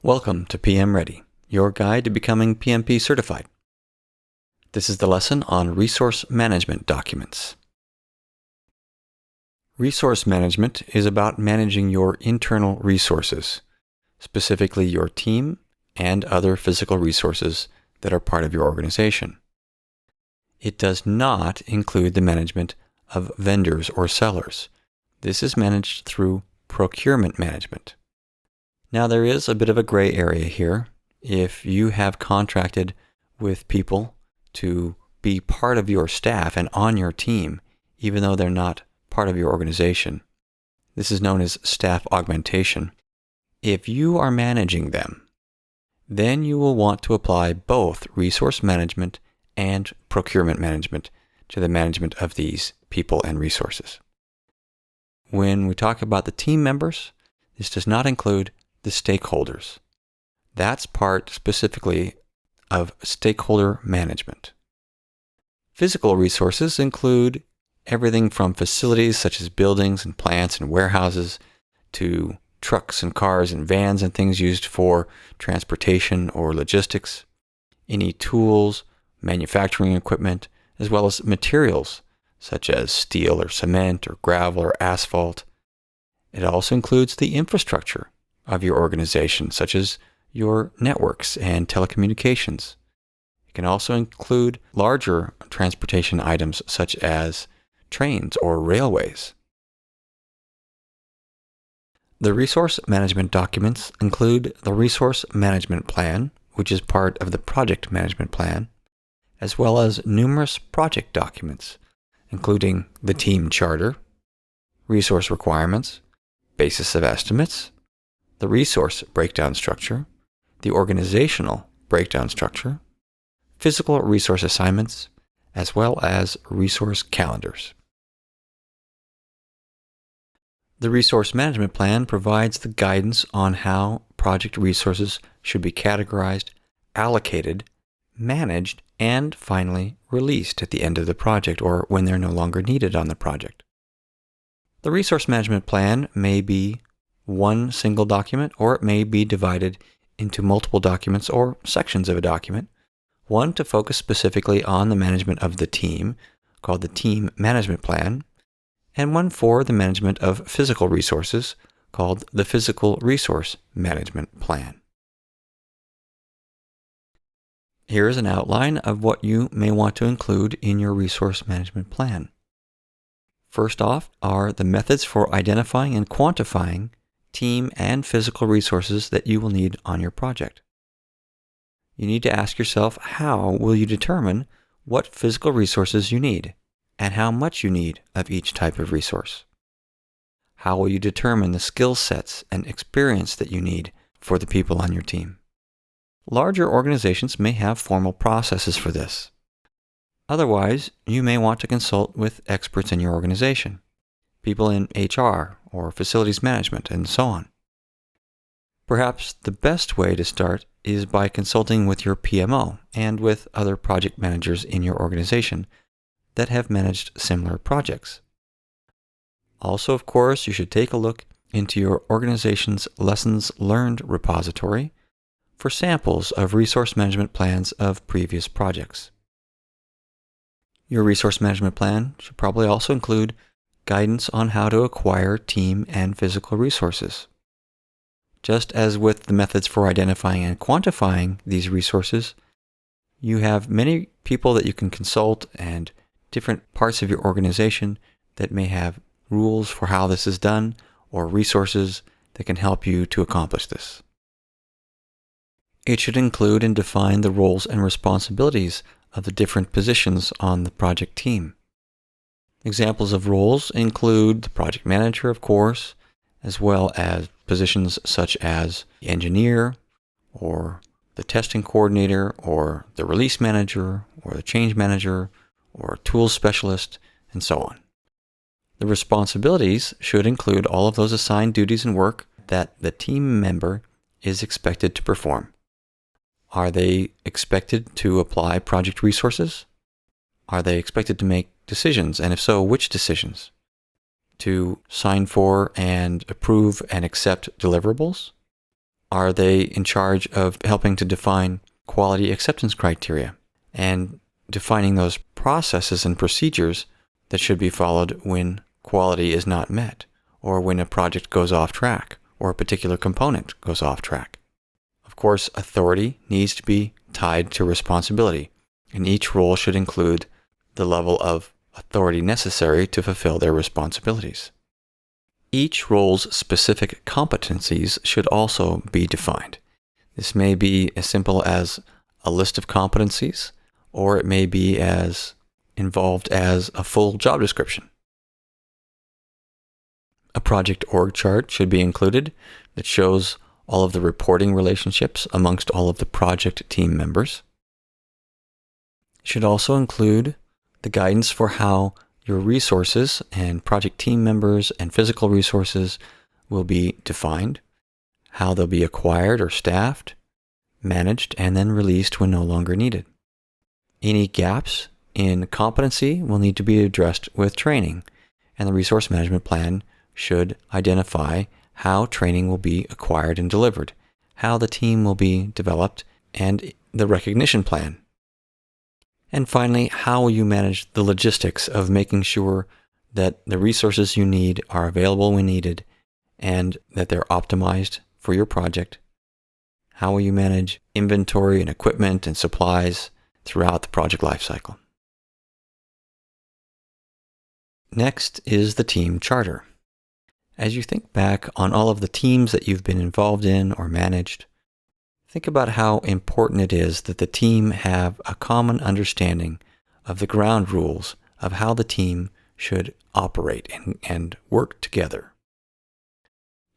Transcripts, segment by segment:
Welcome to PM Ready, your guide to becoming PMP certified. This is the lesson on resource management documents. Resource management is about managing your internal resources, specifically your team and other physical resources that are part of your organization. It does not include the management of vendors or sellers. This is managed through procurement management. Now, there is a bit of a gray area here. If you have contracted with people to be part of your staff and on your team, even though they're not part of your organization, this is known as staff augmentation. If you are managing them, then you will want to apply both resource management and procurement management to the management of these people and resources. When we talk about the team members, this does not include the stakeholders. That's part specifically of stakeholder management. Physical resources include everything from facilities such as buildings and plants and warehouses to trucks and cars and vans and things used for transportation or logistics, any tools, manufacturing equipment, as well as materials such as steel or cement or gravel or asphalt. It also includes the infrastructure of your organization, such as your networks and telecommunications. It can also include larger transportation items such as trains or railways. The resource management documents include the resource management plan, which is part of the project management plan, as well as numerous project documents, including the team charter, resource requirements, basis of estimates, the resource breakdown structure, the organizational breakdown structure, physical resource assignments, as well as resource calendars. The resource management plan provides the guidance on how project resources should be categorized, allocated, managed, and finally released at the end of the project or when they're no longer needed on the project. The resource management plan may be one single document, or it may be divided into multiple documents or sections of a document, one to focus specifically on the management of the team, called the team management plan, and one for the management of physical resources, called the physical resource management plan. Here is an outline of what you may want to include in your resource management plan. First off are the methods for identifying and quantifying team and physical resources that you will need on your project. You need to ask yourself, how will you determine what physical resources you need and how much you need of each type of resource? How will you determine the skill sets and experience that you need for the people on your team? Larger organizations may have formal processes for this. Otherwise, you may want to consult with experts in your organization, people in HR or facilities management, and so on. Perhaps the best way to start is by consulting with your PMO and with other project managers in your organization that have managed similar projects. Also, of course, you should take a look into your organization's lessons learned repository for samples of resource management plans of previous projects. Your resource management plan should probably also include guidance on how to acquire team and physical resources. Just as with the methods for identifying and quantifying these resources, you have many people that you can consult and different parts of your organization that may have rules for how this is done or resources that can help you to accomplish this. It should include and define the roles and responsibilities of the different positions on the project team. Examples of roles include the project manager, of course, as well as positions such as the engineer, or the testing coordinator, or the release manager, or the change manager, or tools specialist, and so on. The responsibilities should include all of those assigned duties and work that the team member is expected to perform. Are they expected to apply project resources? Are they expected to make decisions, and if so, which decisions? To sign for and approve and accept deliverables? Are they in charge of helping to define quality acceptance criteria and defining those processes and procedures that should be followed when quality is not met, or when a project goes off track, or a particular component goes off track? Of course, authority needs to be tied to responsibility, and each role should include the level of authority necessary to fulfill their responsibilities. Each role's specific competencies should also be defined. This may be as simple as a list of competencies, or it may be as involved as a full job description. A project org chart should be included that shows all of the reporting relationships amongst all of the project team members. It should also include the guidance for how your resources and project team members and physical resources will be defined, how they'll be acquired or staffed, managed, and then released when no longer needed. Any gaps in competency will need to be addressed with training, and the resource management plan should identify how training will be acquired and delivered, how the team will be developed, and the recognition plan. And finally, how will you manage the logistics of making sure that the resources you need are available when needed and that they're optimized for your project? How will you manage inventory and equipment and supplies throughout the project lifecycle? Next is the team charter. As you think back on all of the teams that you've been involved in or managed, think about how important it is that the team have a common understanding of the ground rules of how the team should operate and work together.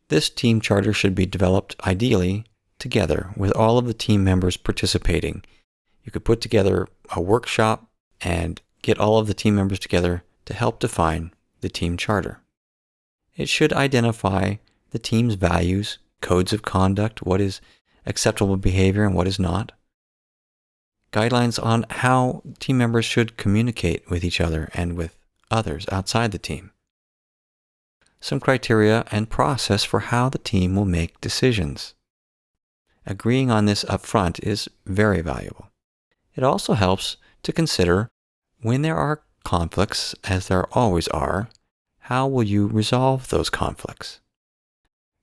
This team charter should be developed ideally together with all of the team members participating. You could put together a workshop and get all of the team members together to help define the team charter. It should identify the team's values, codes of conduct, what is acceptable behavior and what is not, guidelines on how team members should communicate with each other and with others outside the team, some criteria and process for how the team will make decisions. Agreeing on this up front is very valuable. It also helps to consider when there are conflicts, as there always are, how will you resolve those conflicts?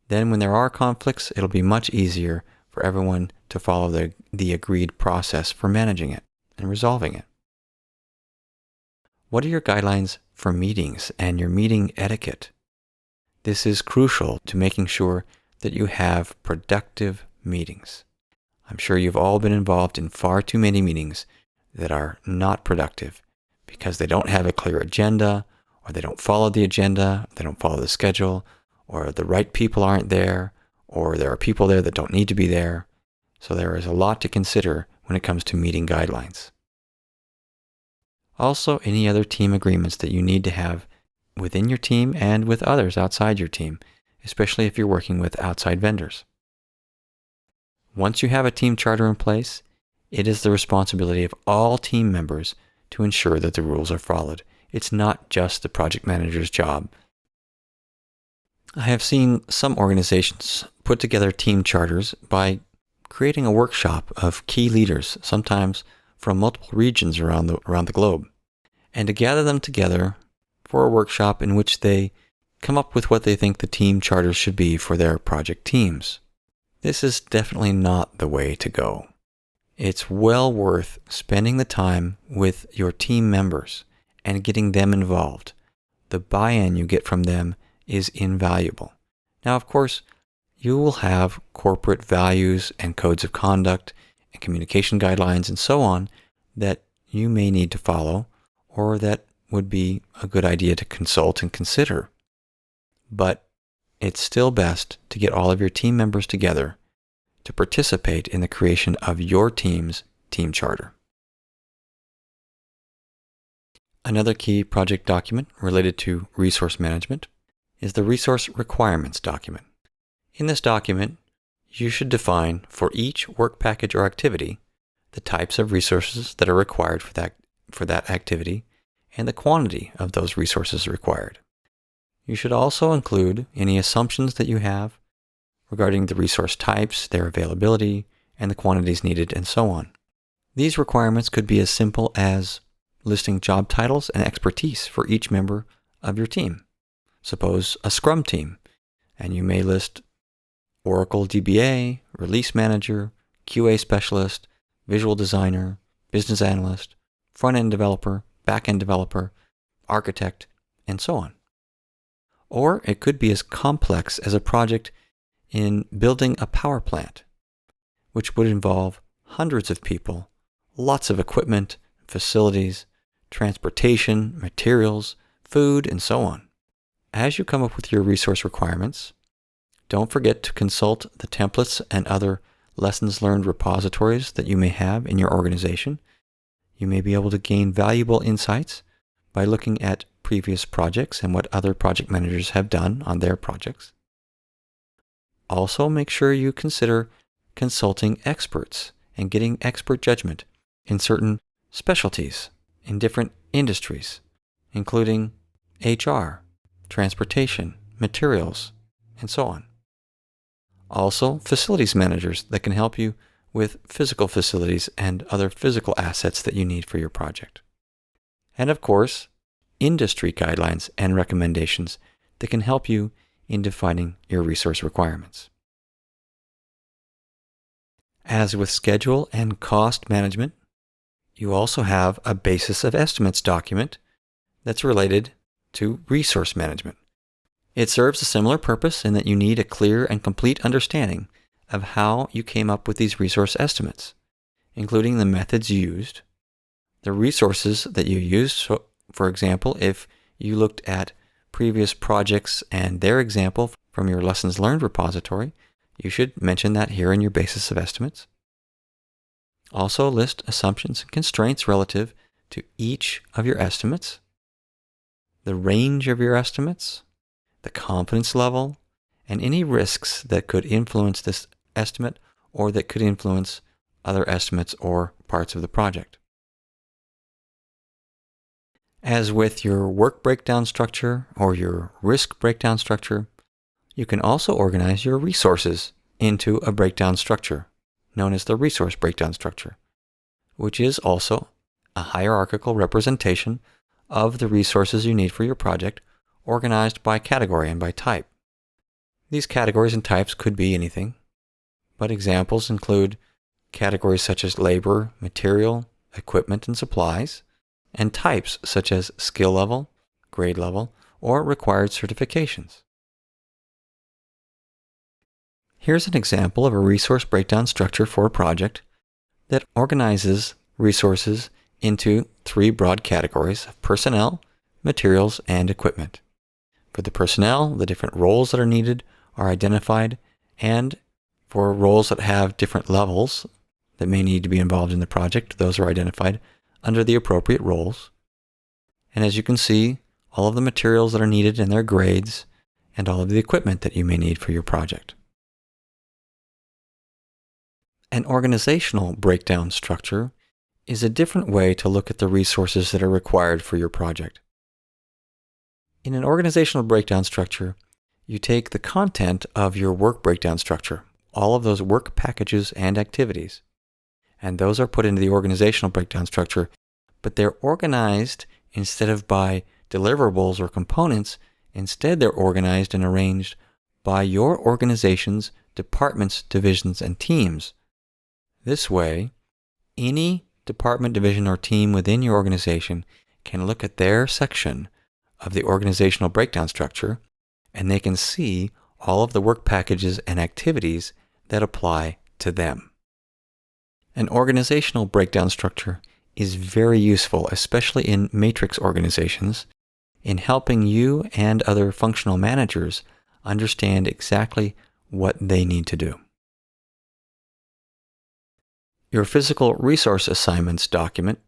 Then when there are conflicts, it'll be much easier for everyone to follow the agreed process for managing it and resolving it. What are your guidelines for meetings and your meeting etiquette? This is crucial to making sure that you have productive meetings. I'm sure you've all been involved in far too many meetings that are not productive because they don't have a clear agenda, or they don't follow the agenda, they don't follow the schedule, or the right people aren't there, or there are people there that don't need to be there. So there is a lot to consider when it comes to meeting guidelines. Also, any other team agreements that you need to have within your team and with others outside your team, especially if you're working with outside vendors. Once you have a team charter in place, it is the responsibility of all team members to ensure that the rules are followed. It's not just the project manager's job. I have seen some organizations put together team charters by creating a workshop of key leaders, sometimes from multiple regions around the globe, and to gather them together for a workshop in which they come up with what they think the team charters should be for their project teams. This is definitely not the way to go. It's well worth spending the time with your team members and getting them involved. The buy-in you get from them is invaluable. Now, of course, you will have corporate values and codes of conduct and communication guidelines and so on that you may need to follow, or that would be a good idea to consult and consider. But it's still best to get all of your team members together to participate in the creation of your team's team charter. Another key project document related to resource management is the resource requirements document. In this document, you should define for each work package or activity the types of resources that are required for that activity and the quantity of those resources required. You should also include any assumptions that you have regarding the resource types, their availability, and the quantities needed, and so on. These requirements could be as simple as listing job titles and expertise for each member of your team. Suppose a Scrum team, and you may list Oracle DBA, Release Manager, QA Specialist, Visual Designer, Business Analyst, Front-End Developer, Back-End Developer, Architect, and so on. Or it could be as complex as a project in building a power plant, which would involve hundreds of people, lots of equipment, facilities, transportation, materials, food, and so on. As you come up with your resource requirements, don't forget to consult the templates and other lessons learned repositories that you may have in your organization. You may be able to gain valuable insights by looking at previous projects and what other project managers have done on their projects. Also, make sure you consider consulting experts and getting expert judgment in certain specialties in different industries, including HR, transportation, materials, and so on. Also, facilities managers that can help you with physical facilities and other physical assets that you need for your project. And of course, industry guidelines and recommendations that can help you in defining your resource requirements. As with schedule and cost management, you also have a basis of estimates document that's related to resource management. It serves a similar purpose in that you need a clear and complete understanding of how you came up with these resource estimates, including the methods used, the resources that you used. So, for example, if you looked at previous projects and their example from your lessons learned repository, you should mention that here in your basis of estimates. Also list assumptions and constraints relative to each of your estimates, the range of your estimates, the confidence level, and any risks that could influence this estimate or that could influence other estimates or parts of the project. As with your work breakdown structure or your risk breakdown structure, you can also organize your resources into a breakdown structure known as the resource breakdown structure, which is also a hierarchical representation of the resources you need for your project, organized by category and by type. These categories and types could be anything, but examples include categories such as labor, material, equipment, and supplies, and types such as skill level, grade level, or required certifications. Here's an example of a resource breakdown structure for a project that organizes resources into three broad categories of personnel, materials, and equipment. For the personnel, the different roles that are needed are identified, and for roles that have different levels that may need to be involved in the project, those are identified under the appropriate roles. And as you can see, all of the materials that are needed and their grades, and all of the equipment that you may need for your project. An organizational breakdown structure is a different way to look at the resources that are required for your project. In an organizational breakdown structure, you take the content of your work breakdown structure, all of those work packages and activities, and those are put into the organizational breakdown structure, but they're organized instead of by deliverables or components. Instead, they're organized and arranged by your organization's departments, divisions, and teams. This way, any department, division, or team within your organization can look at their section of the organizational breakdown structure, and they can see all of the work packages and activities that apply to them. An organizational breakdown structure is very useful, especially in matrix organizations, in helping you and other functional managers understand exactly what they need to do. Your physical resource assignments document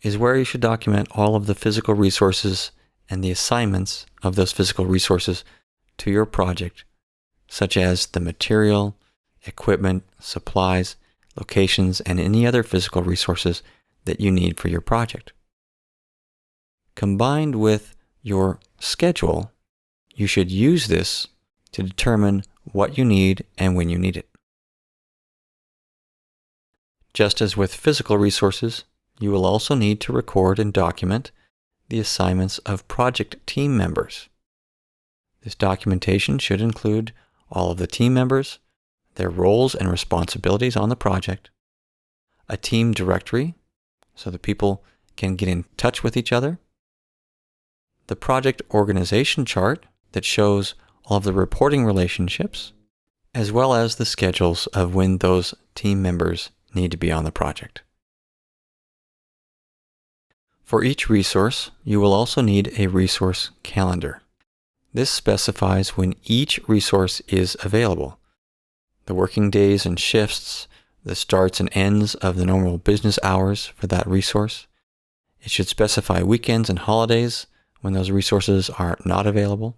is where you should document all of the physical resources and the assignments of those physical resources to your project, such as the material, equipment, supplies, locations, and any other physical resources that you need for your project. Combined with your schedule, you should use this to determine what you need and when you need it. Just as with physical resources, you will also need to record and document the assignments of project team members. This documentation should include all of the team members, their roles and responsibilities on the project, a team directory so that people can get in touch with each other, the project organization chart that shows all of the reporting relationships, as well as the schedules of when those team members need to be on the project. For each resource, you will also need a resource calendar. This specifies when each resource is available, the working days and shifts, the starts and ends of the normal business hours for that resource. It should specify weekends and holidays when those resources are not available.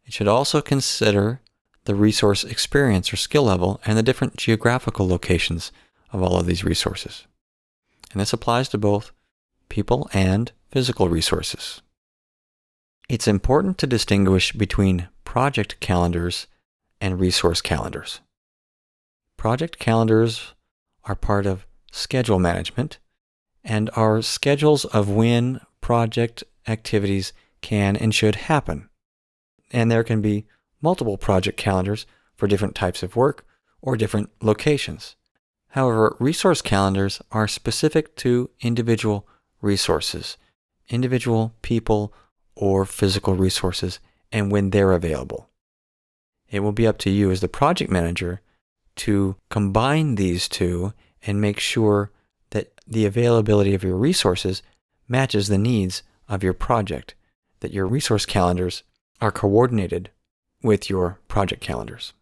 It should also consider the resource experience or skill level and the different geographical locations of all of these resources. And this applies to both people and physical resources. It's important to distinguish between project calendars and resource calendars. Project calendars are part of schedule management and are schedules of when project activities can and should happen. And there can be multiple project calendars for different types of work or different locations. However, resource calendars are specific to individual resources, individual people or physical resources, and when they're available. It will be up to you as the project manager to combine these two and make sure that the availability of your resources matches the needs of your project, that your resource calendars are coordinated with your project calendars.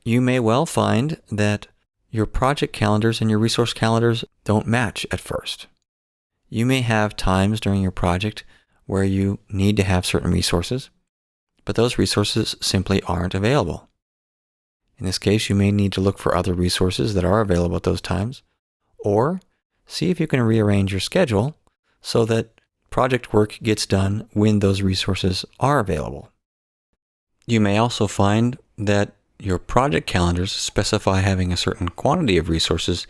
You may well find that your project calendars and your resource calendars don't match at first. You may have times during your project where you need to have certain resources, but those resources simply aren't available. In this case, you may need to look for other resources that are available at those times, or see if you can rearrange your schedule so that project work gets done when those resources are available. You may also find that your project calendars specify having a certain quantity of resources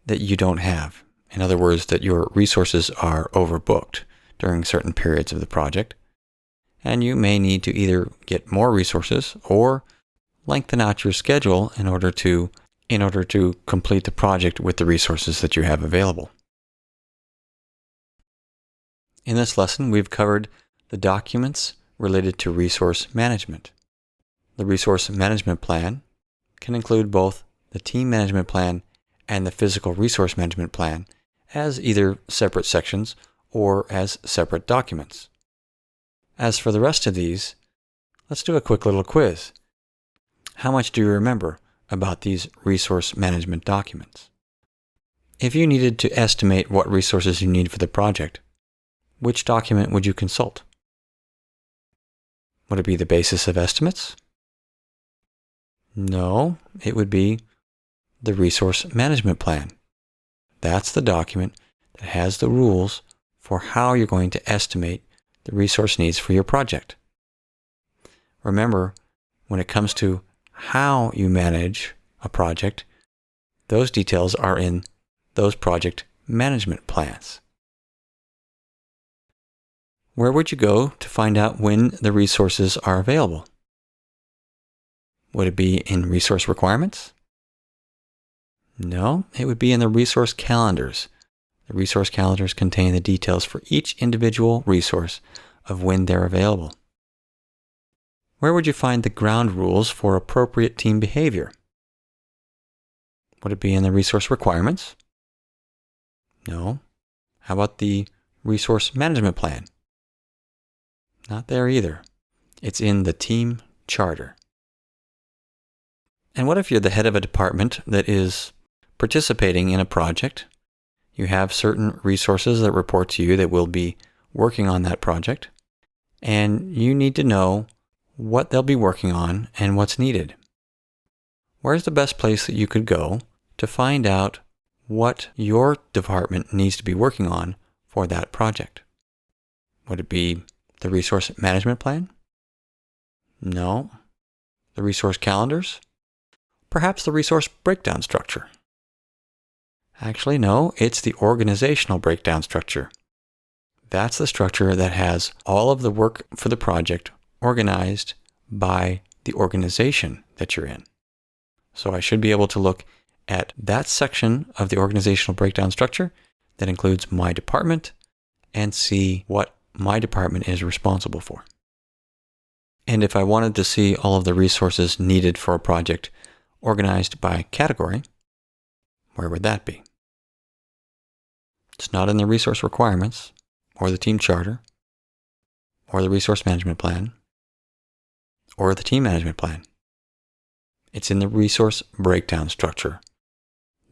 that you don't have. In other words, that your resources are overbooked during certain periods of the project, and you may need to either get more resources or lengthen out your schedule in order to complete the project with the resources that you have available. In this lesson, we've covered the documents related to resource management. The resource management plan can include both the team management plan and the physical resource management plan as either separate sections or as separate documents. As for the rest of these, let's do a quick little quiz. How much do you remember about these resource management documents? If you needed to estimate what resources you need for the project, which document would you consult? Would it be the basis of estimates? No, it would be the resource management plan. That's the document that has the rules for how you're going to estimate the resource needs for your project. Remember, when it comes to how you manage a project, those details are in those project management plans. Where would you go to find out when the resources are available? Would it be in resource requirements? No, it would be in the resource calendars. The resource calendars contain the details for each individual resource of when they're available. Where would you find the ground rules for appropriate team behavior? Would it be in the resource requirements? No. How about the resource management plan? Not there either. It's in the team charter. And what if you're the head of a department that is participating in a project? You have certain resources that report to you that will be working on that project, and you need to know what they'll be working on and what's needed. Where's the best place that you could go to find out what your department needs to be working on for that project? Would it be the resource management plan? No. The resource calendars? Perhaps the resource breakdown structure? Actually, no, it's the organizational breakdown structure. That's the structure that has all of the work for the project organized by the organization that you're in. So I should be able to look at that section of the organizational breakdown structure that includes my department and see what my department is responsible for. And if I wanted to see all of the resources needed for a project organized by category, where would that be? It's not in the resource requirements, or the team charter, or the resource management plan, or the team management plan. It's in the resource breakdown structure.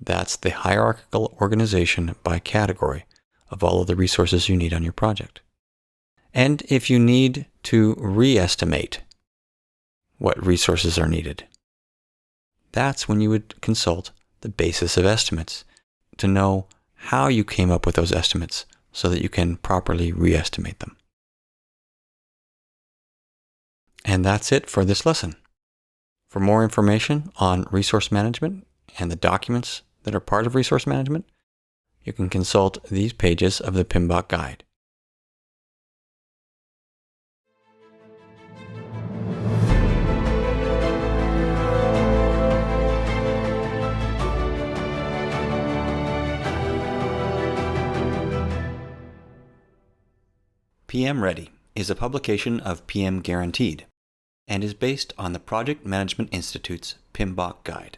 That's the hierarchical organization by category of all of the resources you need on your project. And if you need to re-estimate what resources are needed, that's when you would consult the basis of estimates to know how you came up with those estimates so that you can properly re-estimate them. And that's it for this lesson. For more information on resource management and the documents that are part of resource management, you can consult these pages of the PMBOK guide. PM Ready is a publication of PM Guaranteed and is based on the Project Management Institute's PMBOK guide.